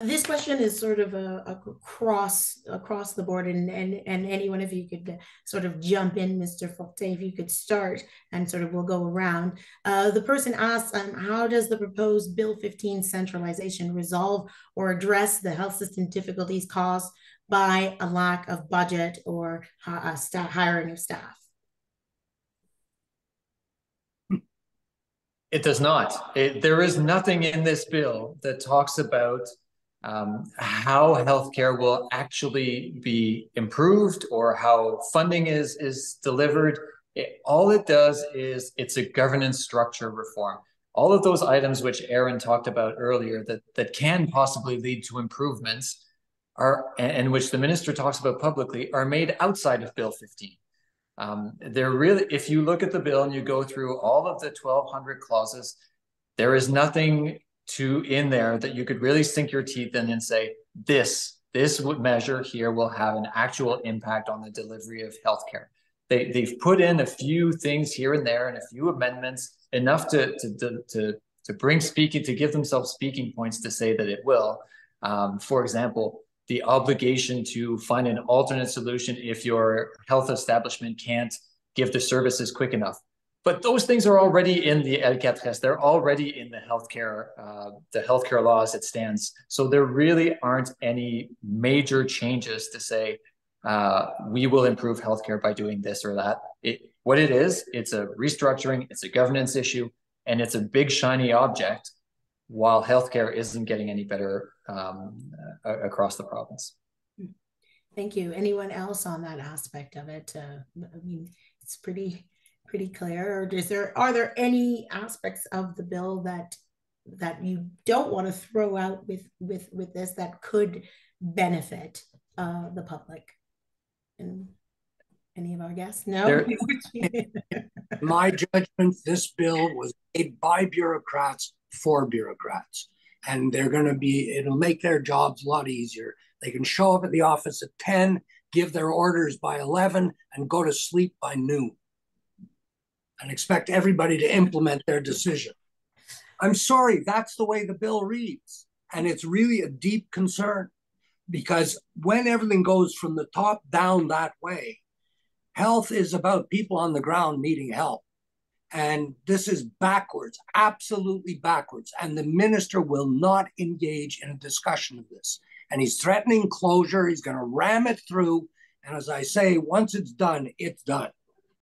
This question is sort of across the board, and any one of you could sort of jump in, Mr. Fortin, if you could start, and sort of we'll go around. The person asks, how does the proposed Bill 15 centralization resolve or address the health system difficulties caused by a lack of budget or hiring of staff? It does not. There is nothing in this bill that talks about how healthcare will actually be improved or how funding is delivered. All it does is it's a governance structure reform. All of those items which Aaron talked about earlier that can possibly lead to improvements are, and which the minister talks about publicly, are made outside of Bill 15. They're really, if you look at the bill and you go through all of the 1,200 clauses, there is nothing in there that you could really sink your teeth in and say, this measure here will have an actual impact on the delivery of healthcare. They've put in a few things here and there and a few amendments, enough to give themselves speaking points to say that it will. For example, the obligation to find an alternate solution if your health establishment can't give the services quick enough. But those things are already in the L4S. They're already in the healthcare law as it stands. So there really aren't any major changes to say, we will improve healthcare by doing this or that. What it is, it's a restructuring, it's a governance issue, and it's a big shiny object while healthcare isn't getting any better across the province. Thank you. Anyone else on that aspect of it? I mean, it's pretty clear. Or are there any aspects of the bill that you don't want to throw out with this that could benefit the public? And any of our guests? No. My judgment, this bill was made by bureaucrats for bureaucrats, and it'll make their jobs a lot easier. They can show up at the office at 10, give their orders by 11, and go to sleep by noon, and expect everybody to implement their decision. I'm sorry, that's the way the bill reads. And it's really a deep concern, because when everything goes from the top down that way, health is about people on the ground needing help. And this is backwards, absolutely backwards. And the minister will not engage in a discussion of this. And he's threatening closure. He's going to ram it through. And as I say, once it's done, it's done.